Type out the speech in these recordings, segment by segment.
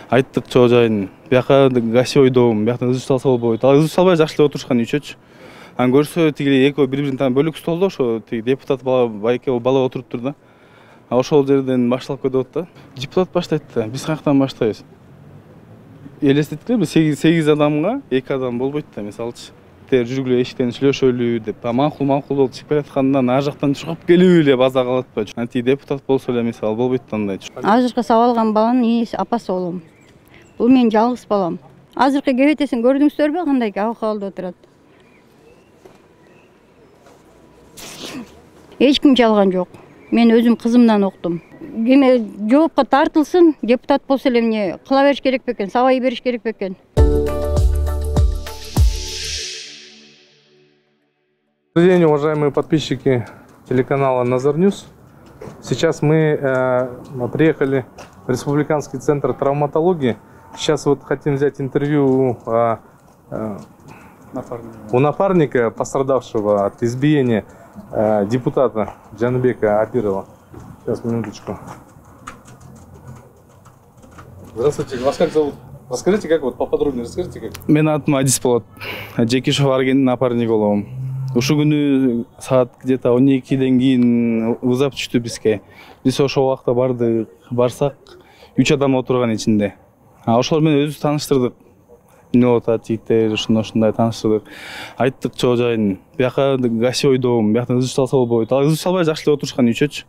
Айттык чоо жайын. Бияка гасевой дом, бияктан ызы салса болбойт. Ал ызы салбай жакшы отурушкан үчөчү. Ан көрсө тиги экөө бири-бирин таанып бөлөк столдо ошо тиги депутат байке бала отуруптур да. Ошол жерден башталып кетип атат да. Депутат баштайт да. Биз каяктан баштайбыз? Элестеттикпи 8 адамга 2 адам болбойт да, мисалчы. Жүргүлө эшиктен сүйлөшөлү деп. Макул болуп чыгып келатканда ар жактан чыгып келип эле база калатпы. Анти депутат болсо эле мисалы болбойт андай. Азыркы сабалган баланын ээси апасы болом. Бул менин жалгыз балам. Азыркы кебетесин көрдүңүздөрбү кандай абакалда отурат? Эч ким жалган жок. Мен өзүм кызымдан уктум. Эме жоопко тартылсын, депутат болсо эле эмне кыла бериш керек бекен, сабай бериш керек бекен. Добрый день, уважаемые подписчики телеканала Назар Ньюс. Сейчас мы приехали в Республиканский центр травматологии. Сейчас вот хотим взять интервью у напарника, пострадавшего от избиения депутата Джанбека Апирова. Сейчас, минуточку. Здравствуйте, вас как зовут? Расскажите, как вот поподробнее, расскажите, как? Мен атым Адис болот. Жекишов Аргендин напарниги болом. Ушул күнү саат где-то 12ден кийин вызов түштү бизге. Биз ошол убакта барсак 3 адам отурган ичинде. Ошол менен өзүбүз тааныштырдык. Эмне болуп атат жигиттер, ушундай тааныштырдык. Айттык чоо жайын. Бияка гасевой дом, бияктан ызы салса болбойт. Ал ызы салбай жакшы отурушкан үчөчү.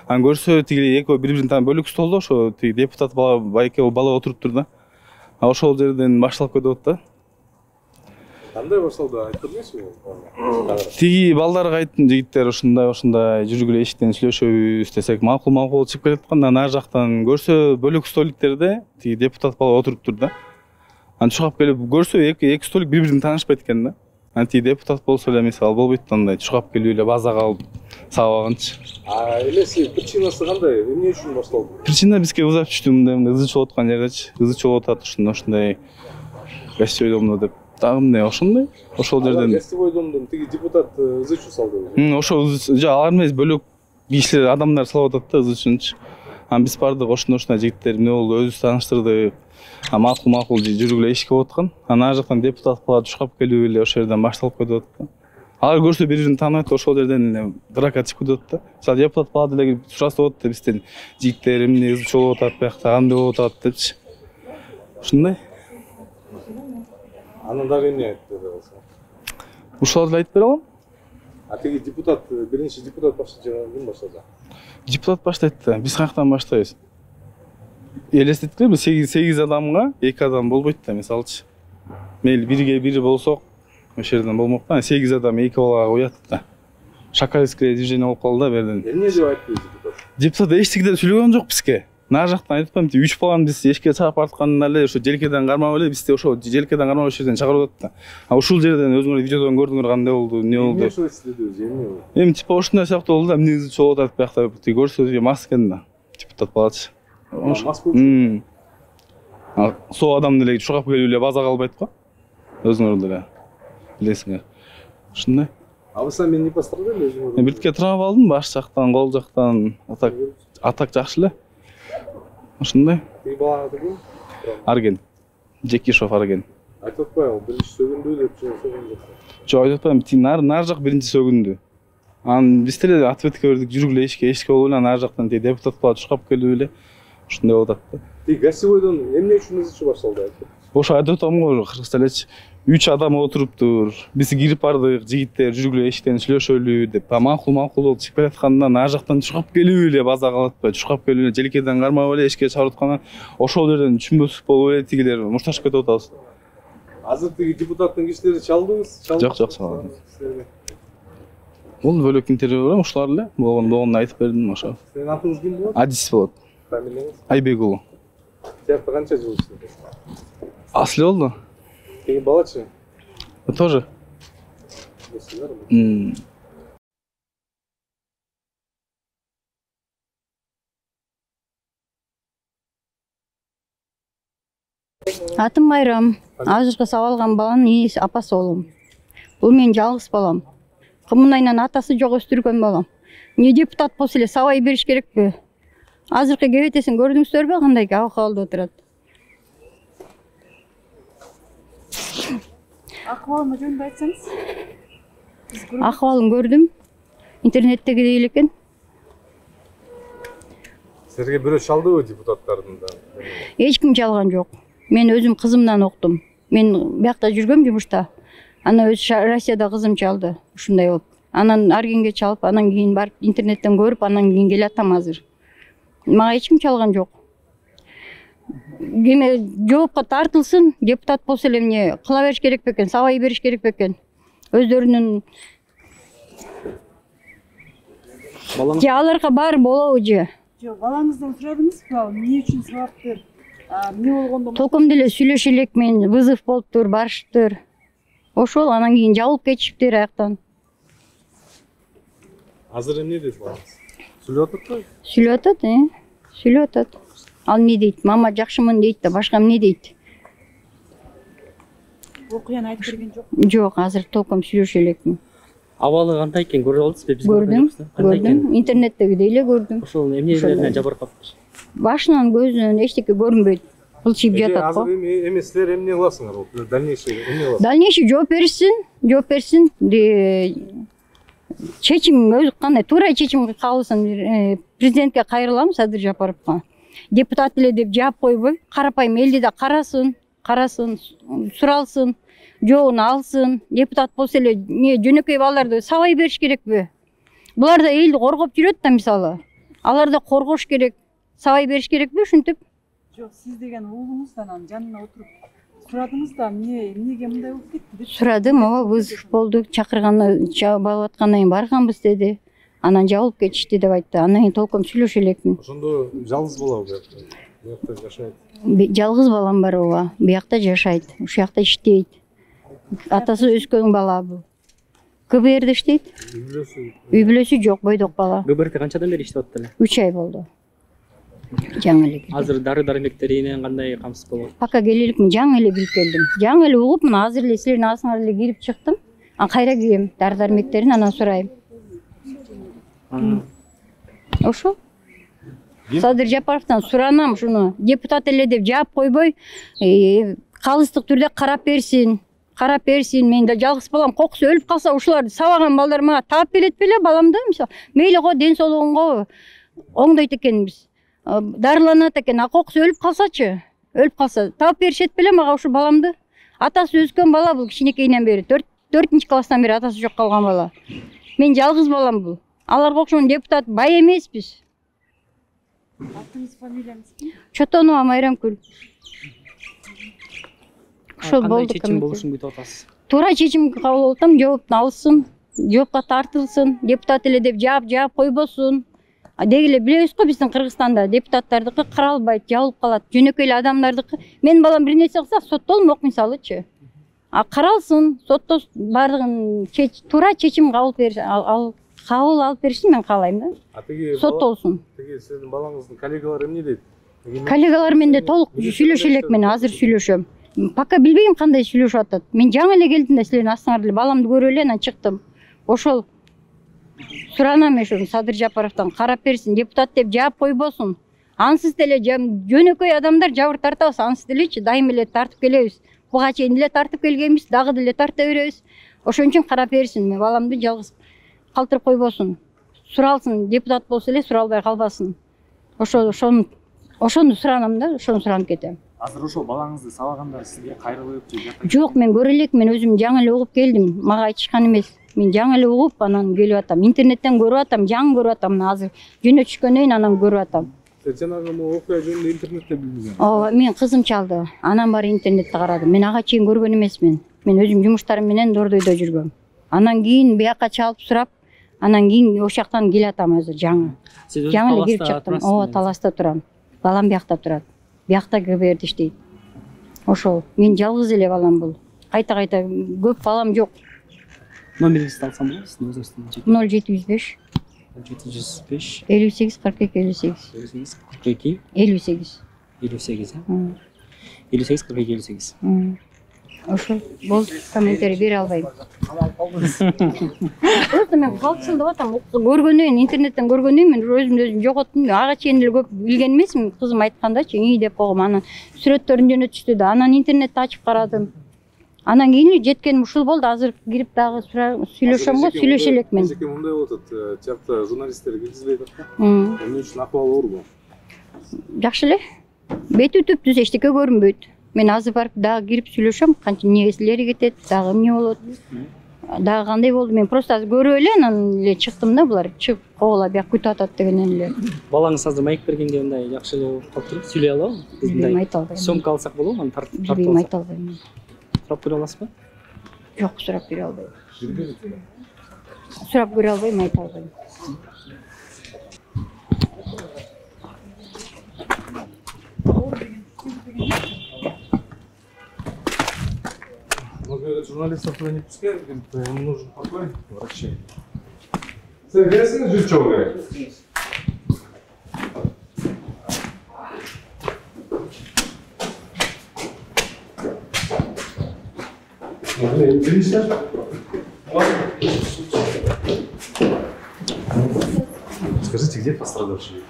Ан көрсө тиги экөө бири-бирин таанып бөлөк столдо ошо тиги депутат байке бала отуруптур да. Ошол жерден башталып кетип атат да. Кандай башталды? Айтып берсеңиз? Тиги балдарга айттым, жигиттер ушундай жүргүлө эшиктен сүйлөшөбүз десек, макул чыгып келатканда ар жактан көрсө бөлөк столиктерде тиги депутат бала отуруптур да. Ан чуркап келип көрсө эки столик бири-бирин таанышпайт экен да. Анти депутат болсо эле мисалы болбойт да, андай чуркап келип эле базага алып сабагынчы. Элеси причинасы кандай? Эмне үчүн башталды? Причина бизге вызов түштү, мындай ызы чыгып аткан жердечи. Ызы чыгып атат ушундай гостевой домдо деп. Дагы эмне ошондой? Ошол жерден гостевой домдон тиги депутат ызы чуу салды. Ошол алар эмес, бөлөк кишилер, адамдар салып атат да ызы чуунчу. Биз бардык ошондой жигиттер эмне болду, өзүбүз тааныштырдык. Макул жүргүлө эшикке болуп аткан. Ар жактан депутат бала чуркап келип эле ошол жерден башталып кетип атат. Алар көрсө бири-бирин тааныбайт, ошол жерден эле драка чыгып кетип атат да. Мисалы депутат бала деле сурашып атат бизден, жигиттер эмне ызы чуу болуп атат, биякта кандай болуп атат депчи. Ушундай. Анан дагы эмне айтты болсо? Ушуларды айтып бере алам. Тиги депутат, биринчи депутат ким баштады? Депутат баштайт да. Биз каяктан баштайбыз? Элестеттикпи 8 адамга 2 адам болбойт да, мисалчы. Мейли бирге бири болсок, ошол жерден болмок да. 8 адам 2 балага коят да. Шакалевское движение болуп калды да берден. Эмне деп айтты депутат? Депутат эчтеке деп сүйлөгөн жок бизге. Нар жактан айтып атпаймынбы, 3 баланы биз эшикке чыгып баратканда эле ошо желкеден кармап эле бизди ошо желкеден кармап ошол жерден чыгарып атат да. Ушул жерден өзүңөр видеодон көрдүңөр кандай болду, эмне болду? Эмне сөйлөшүп Эми типа ушундай сыяктуу болду да, эмне ызы чыгып атат биякта көрсө мас экен да. Депутат балачы. Мас болчу. Сол адам деле чуркап келип эле базага албайт го. Өзүңөр деле билесиңер. Ушундай. Вы сами не пострадали? Биртке травма алдым, баш жактан, кол жактан, атак жакшы эле. Ушундай. Тиги баланы ким? Арген. Жекишов Арген. Айтып атпайбы, биринчи сөгүндү деп сөгүн жок. Жок, айтып атпайм, тиги нар жак биринчи сөгүндү. Анан биз деле ответке бердик, жүргүлө эшикке болуп эле ар жактан тиги депутат бала чуркап келип эле ушундай болуп атат да. Тиги гостевойдон эмне үчүн ызы чыгып башталды? Ошо айтып атам го, кыргызча элечи. 3 адам отуруптур. Биз кирип бардык, жигиттер жүргүлө эшиктен сүйлөшөлү деп. Макул болуп чыгып келатканда ар жактан чуркап келип эле базага калатпы, чуркап келип эле желкеден кармап эле эшикке чыгарып атканда ошол жерден түшүнбөстүк болуп эле тигилер мушташып кетип атабыз. Азыр тиги депутаттын кишилери чалдыңыз? Жок, чалбадым. Бул бөлөк интервью бар, ушулар эле болгонун айтып бердим ошо. Сенин атыңыз ким болот? Адис болот. Фамилияңыз? Айбек уулу. Тиякта канча жыл иштедиңиз? Асли болду. Тиги балачы? Тоже. Атым Майрам. Азыркы сабалган баланын ээси апасы болом. Бул менин жалгыз балам. Кымынайнан атасы жок өстүргөн балам. Не депутат болсо эле сабай бериш керекпи? Азыркы кебетесин көрдүңүздөрбү кандай абакалда отурат? Акыбалым жөнүндө айтсаңыз. Акыбалын көрдүм. Интернеттеги дейли экен. Силерге бирөө чалдыбы депутаттардын да? Эч ким чалган жок. Мен өзүм кызымдан уктум. Мен биякта жүргөм жумушта. Ана өзү Россияда кызым чалды. Ушундай болуп. Анан аргенге чалып, анан кийин барып интернеттен көрүп, анан кийин келатам азыр. Мага эч ким чалган жок. Эме жоопко тартылсын, депутат болсо эле эмне кыла бериш керек бекен, сабай бериш керек бекен. Өздөрүнүн Балаңыз же аларга баары болобу же. Жок, балаңыздан сурадыңызбы? Эмне үчүн сураттыр? Эмне болгондо? Толком деле сүйлөшө элекмин, вызов болуптур, барышыптыр. Ошол анан кийин жабылып кетишиптир аяктан. Азыр эмне дейт балаңыз? Сүйлөп атат? Сүйлөп атат, сүйлөп атат. Ал эмне дейт? Мама жакшымын дейт да, башка эмне дейт? Окуяны айтып берген жок. Жок, азыр толком сүйлөшө элекмин. абалы кандай экен көрүп алдыңызбы? Биз Көрдүм, интернеттеги эле көрдүм. Ошол эмнелеринен жабырып калыптыр. Башынан көзүнөн эчтеке көрүнбөйт. Былчыйып жатат Азыр го. эми силер эмне кыласыңар? Дальнейший эмне кыласыңар? Дальнейший жооп берсин. Чечим өзү кандай туура чечим кабылсын. Президентке кайрылам, Садыр Жапаровго. Депутат эле деп жаап койбой, карапайым элди да карасын, суралсын, жообун алсын. Депутат болсо эле жөнөкөй балдарды сабай бериш керекпи? Булар да элди коргоп жүрөт да мисалы. Аларды коргош керек, сабай бериш керекпи ушинтип? Жок, сиз деген уулуңуздан анын жанына отуруп сурадыңыз да, эмнеге мындай болуп кетти деп. Сурадым, ооба, вызов болду, чакырганы, чабалып аткандан кийин барганбыз деди. Анан жабылып кетишти деп айтты. Андан кийин толком сүйлөшө элекмин. Ошондо жалгыз балабы буякта? Буякта жашайт. Жалгыз балам бар, ооба. Буякта жашайт, ушул жакта иштейт. Атасы өскөн бала бул. КБРде иштейт. Үй бүлөсү жок, бойдок бала. ГБРТ канчадан бери иштеп атты эле? 3 ай болду. Жаңы эле. Азыр дары-дармектеринен кандай камсыз болот? Пока келеликмин, жаңы эле билип келдим. Жаңы эле угуп, мына азыр эле силердин асыңар эле кирип чыктым. Анан кайра кирем, дары-дармектерин анан сурайм. Ошо. Садыр Жапаровдон суранам ушуну. Депутат эле деп жаап койбой, калыстык түрдө карап берсин. Мен да жалгыз балам, кокусу өлүп калса ушуларды сабаган балдар мага таап берет беле баламды, мисалы. Мейли го ден соолугунга оңдойт экенбиз. Дарыланат экен, а кокусу өлүп калсачы? Өлүп калса таап беришет беле мага ушу баламды? Атасы өскөн бала бул кичинекейинен бери, 4-4 класстан бери атасы жок калган бала. Мен жалгыз балам бул. Аларга окшогон депутат бай эмеспиз. Атыңыз, фамилияңыз ким? Чотонова Майрамкүл. Ошол Кандай болду. чечим болушун күтүп атасыз? Туура чечим кабыл атам, жооптун алсын, жоопко тартылсын, депутат эле деп жаап койбосун. Деги эле билебиз го биздин Кыргызстанда депутаттардыкы каралбайт, жабылып калат. Жөнөкөй эле адамдардыкы. Мен балам бир нерсе кылса соттолмок мисалычы. Каралсын, сотто бардыгын туура чечим кабыл алып беришин мен каалайм да. Соттолсун. Сиздин балаңыздын коллегалары эмне дейт? Коллегалар менде толук сүйлөшө элекмин, азыр сүйлөшөм. Пока билбейм кандай сүйлөшүп атат. Мен жаңы эле келдим да силердин астыңар эле баламды көрүп эле анан чыктым. Ошол суранам ошо Садыр Жапаровдон карап берсин, депутат деп жаап койбосун. Ансыз деле жөнөкөй адамдар жабыр тартабыз, ансыз делечи дайым эле тартып келебиз. Буга чейин эле тартып келгенбиз, дагы деле тарта беребиз. Ошон үчүн карап берсин, мен баламды жалгыз калтырып койбосун. Суралсын, депутат болсо эле суралбай калбасын. Ошону суранам да, ошону суранып кетем. Азыр ошол балаңызды сабагандар сизге кайрылып же? Жок, мен көрө элек, мен өзүм жаңы эле угуп келдим. Мага айтышкан эмес. Мен жаңы эле угуп, анан келип атам. Интернеттен көрүп атам, жаңы көрүп атам. Азыр жөнө түшкөндөн кийин анан көрүп атам. Жанагы окуя жөнүндө интернетте билген. Ооба, мен кызым чалды. Анан бары интернетте карадым. Мен ага чейин көргөн эмесмин. Мен өзүм жумуштарым менен Дордойдо жүргөм. Анан кийин бияка чалып сурап, анан кийин ошол жактан келатам азыр жаңы. Жаңы эле кирип чыктым. Ооба, Таласта турам. Балам биякта турат. Биякта КБРде иштейт. Ошол, мен жалгыз эле балам бул. Кайта көп балам жок. Номериңизди алсам болобу сиздин өзүңүздүн? 0705 705 58 42 58 42 58 58 58 42 58. Ошол болду, комментарий бере албайм. Просто мен калчылдап атам, көргөндөн кийин интернеттен көргөндөн кийин мен өзүмдү жоготтум. Ага чейин эле көп билген эмесмин, кызым айткандачы, үй деп койгом. Анан сүрөттөрүн жөнөтүштү да, анан интернетти ачып карадым. Анан кийин жеткеним ушул болду. Азыр кирип дагы сүйлөшөм го, сүйлөшө элекмин. Эжеке мындай болуп атат. Тиякта журналисттерди киргизбей атат да. Эмне үчүн акыбалы оорбу? Жакшы эле. Бети түптүз эчтеке көрүнбөйт. Мен азыр барып дагы кирип сүйлөшөм, канча нерселери кетет, дагы эмне болот. Дагы кандай болду? Мен просто азыр көрүп эле анан эле чыктым да, булар чыгып коола бияк күтүп атат дегенен эле. Балаңыз азыр маек бергенге мындай жакшы эле болуп калыптыр. Сүйлөй алабы? Биз Билбейм, айта мындай албайм. сөмкө алсак болобу? Аны тартып Билбейм, алсак. айта албайм. Сурап көрө аласызбы? Жок, сурап бере албайм. Сурап көрө албайм, айта албайм. Ну, говорят, журналистов туда не пускают, говорит, ему нужен покой врачей. Согласен, же что говорит? Скажите, где пострадавшие?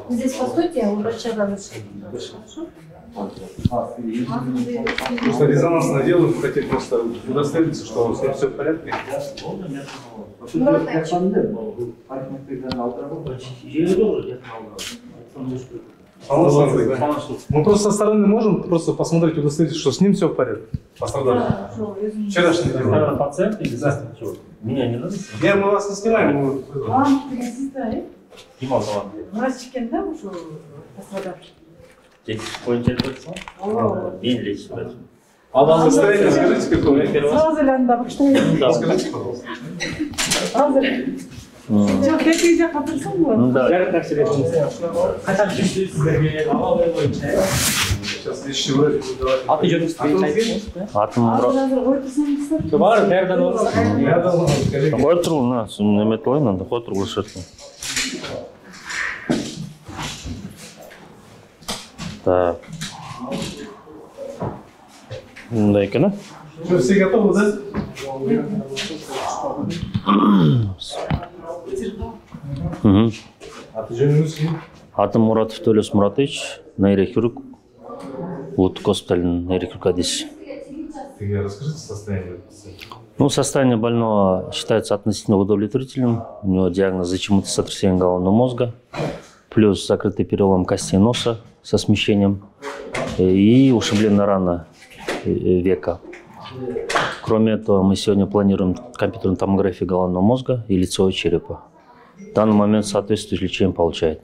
Здесь постойте, я у врача Просто резонансно делаем, хотим просто удостовериться, что с ним все в порядке. Мы просто со стороны можем просто посмотреть, удостовериться, что с ним все в порядке. Пострадавший. Вчерашний день. Пациент или меня не надо? Не, мы вас не снимаем. Kim oldu? Врач екен да ошо пострадавший. Боюнча айтып мен лечить врачым. Состояние скажите, какое? Сразу эле анда баштайбыз. Скажите, пожалуйста. Азыр. Жок, кетиги жакка турсаңбы? Кайдан түштү сиздерге абалы боюнча? Сейчас лечащий врач будет давать. Аты жөнүңүздү айтыңыз. Атым Азыр кой турсаңыздар. Бар, баардан болсо. Я дал коллеги. қой тұру, мына неме қылайын, анда қой тұру шыртын. Так. Мындай екен, а? Что, все готовы, да? Аты жөнүңүз ким? Атым Муратов Төлөс Муратович, нейрохирург, Улуттук госпиталінің нейрохирург адис. Расскажите состояние пациента. Ну, состояние больного считается относительно удовлетворительным. У него диагноз зачем-то сотрясение головного мозга, плюс закрытый перелом костей носа со смещением и ушибленная рана века. Кроме этого, мы сегодня планируем компьютерную томографию головного мозга и лицевого черепа. В данный момент соответствующее лечение получает.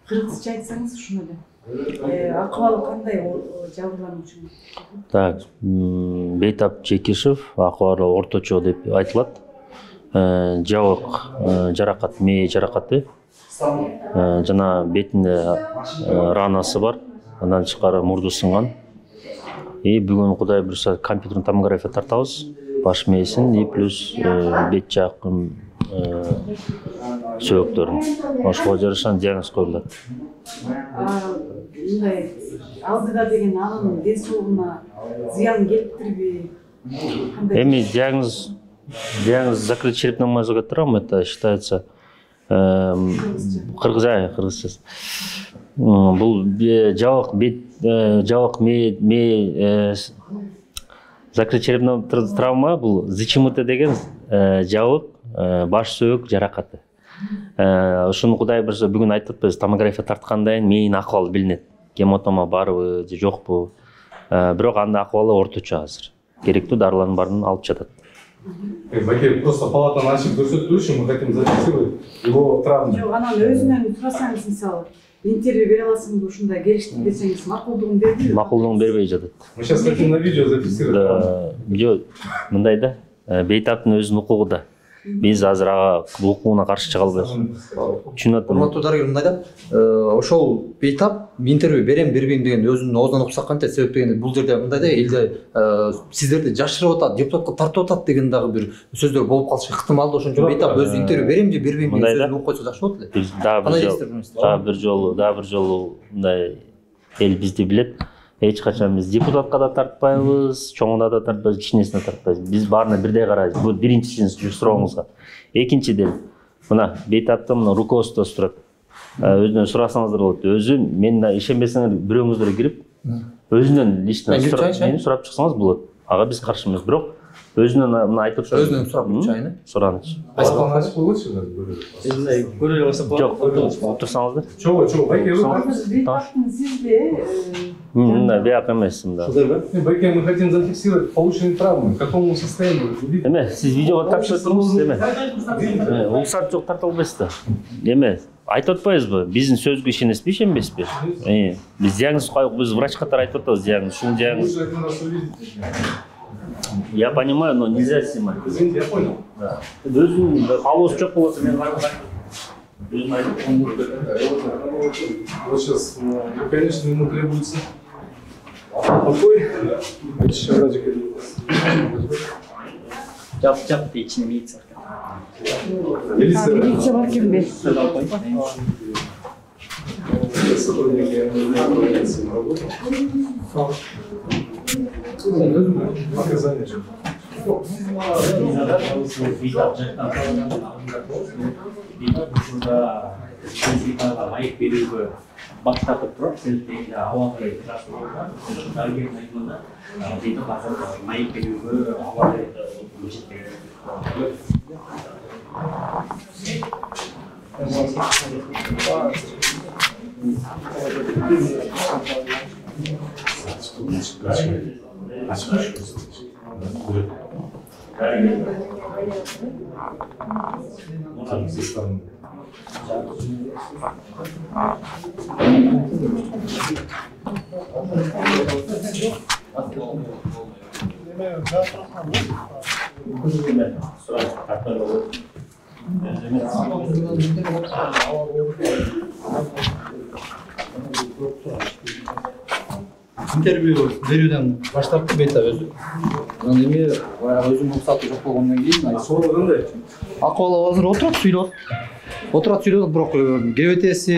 Кыргызча айтсаңыз ушуну эле. Акыбалы кандай жабырлануучу? Так, Бейтап Жекишев, акыбары орточо деп айтылат. Жабык жаракат, мээ жаракаты. Жана бетинде ранасы бар, андан тышкары мурду сынган. И бүгүн Кудай буюрса компьютерный томография тартабыз, баш мээсин и плюс бет жакын сөйөктөрүн. Ошого жарашан диагноз коюлат. Мындай алдыда деген анын ден соолугуна зыян келиптирби? Эми диагноз закрытый черепной мозговой травмы, это считается кыргызча. Бул жабык мээ закрытый черепной травма, бул зачем-то деген жабык баш сөөк жаракаты. Ошону Кудай буюрса бүгүн айтыппыз, томография тарткандан кийин мээнин акыбалы билинет. Гематома барбы же жокпу. Бирок анын акыбалы орточо азыр. Керектүү дарылардын баарын алып жатат. Бакир, просто палатаны ачып көрсөтүү үчүн мы хотим зафиксировать его травму. Жок, анан өзүнөн сурасаңыз, мисалы, интервью бере аласыңбы, ушундай келиштип берсеңиз, макулдугун бердиби? Макулдугун бербей жатат. Мы сейчас хотим на видео зафиксировать. Жок, мындай да, Бейтаптын өзүнүн укугу да. Биз азыр ага укугуна каршы чыга албайбыз. Түшүнүп атам. Урматтуу дарыгер, мындай да, ошол Бейтап интервью берем бербейм деген өзүнүн оозунан уксак кантет, себеп дегенде бул жерде мындай да, элде сиздерди жашырып атат, депутатка тартып атат деген дагы бир сөздөр болуп калышы ыктымалдуу. Ошон үчүн Бейтап өзү интервью берем же бербейм деген сөзүн угуп койсо жакшы болот эле. Биз дагы бир жолу мындай эл бизди билет. Эч качан биз депутатка да тартпайбыз, чоңуна да тартпайбыз, кичинесине тартпайбыз. Биз баарына бирдей карайбыз. Бул биринчи сурооңузга. Экинчиден, мына Бейтаптын мына руководствосу турат. Өзүнөн сурасаңыздар болот. Өзү мен ишенбесеңер бирөөңүздөр кирип, Өзүнөн лично Ben girip çay. сурап чыксаңыз болот. Ага биз каршы эмес, бирок өзүнөн мына айтып атат. Өзүнөн сурап чайны. Сураныч. Балкон açık болчу. көрө баштап Жок, отурсаңыздар. Чого? Байке, Бейтаптын сизде Мына бияк эмес мында. Байке, мы хотим зафиксировать полученные травмы. В каком состоянии? Эме, сиз видеого тартып турмусуз эме. Уруксат жок тарта албайсыз да. Эме, айтып атпайбызбы? Биздин сөзгө ишенесизби? Биз диагноз коюп, биз врач катары айтып атабыз диагноз. Ушул диагноз. Я понимаю, но нельзя снимать. Извините, я понял. Да. Өзүнүн алоосу жок болсо мен Вот сейчас, конечно, ему требуется покой. Еще разик. жап дейт ичине милиция. Милиция. бар келбей. Сотрудники полиции работают. Показания. майып берүүгө баштатып туруп сиздерге абалга майып берүүгө Интервью берүүдөн баштапты бета өзү. Анан эми өзүм уруксаты жок болгондон кийин Sonra кандай? акыбалы азыр отурат сүйлөп, бирок кебетеси,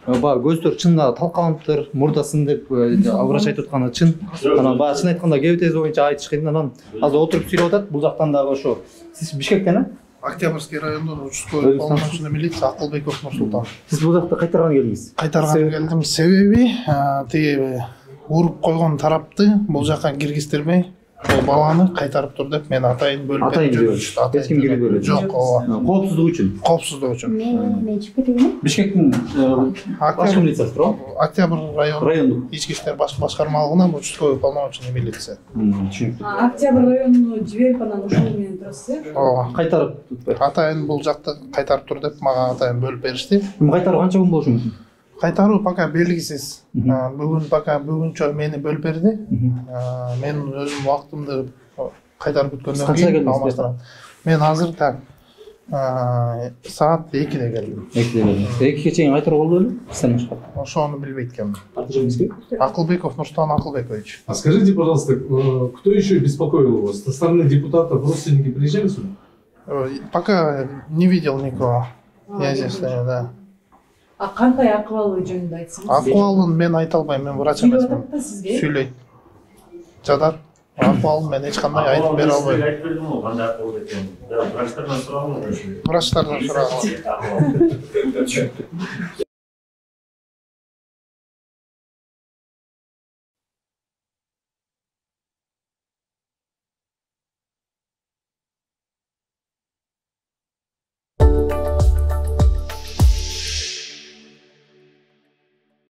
баягы көздөр чында талкаланыптыр, мурдасын деп врач айтып атканы чын. Анан баягы чын айтканда кебетеси боюнча айтыш кыйын. Анан азыр отуруп сүйлөп атат. Бул жактан дагы ошо сиз Бишкектен, а? Октябрьский райондон участковый уполномоченный милиция Акылбеков Нурсултан. Сиз бул жакта кайтарган келдиңиз. Кайтарган келдим. Себеби тиги уруп койгон тарапты бул жака киргиздирбей, бул баланы кайтарып тур деп мен атайын бөлүп Атайын эч ким келип берет. Жок, ооба. Коопсуздук үчүн. Коопсуздук үчүн. Мен чыгып кетейин. Бишкектин башкы милициясы туурабы? Октябрь Райондук. ички иштер башкармалыгынан участковый уполномоченный милиция. Түшүнүктүү. Октябрь районуна жиберип анан ошол менен турасыз. Ооба. Кайтарып Атайын бул жакты кайтарып тур деп мага атайын бөлүп беришти. кайтаруу канча күн болушу мүмкүн? Кайтаруу пока белгисиз. Бүгүнчө мени бөлүп берди. Мен өзүм убактымды кайтарып бүткөндөн Канча кийин келдиңиз? мен азыр так саат 2-де келдим. 2-ге чейин кайтаруу болду беле? Сен башка. Ошону билбейт экенмин. Аты Акылбеков Нурсултан Акылбекович. А скажите, пожалуйста, кто еще беспокоил вас? Со стороны депутатов родственники приезжали сюда? Пока не видел никого. Я здесь стою, да. Кандай акыбалы жөнүндө айтсаңыз? Акыбалын мен айта албайм, мен врач Сүйлөп эмесмин. атат да сизге? Сүйлөйт. Жадар. Акыбалын мен эч кандай айтып бере албайм. Айтып бердим го кандай акыбал экенин. Врачтардан сурагым. Врачтардан сураган.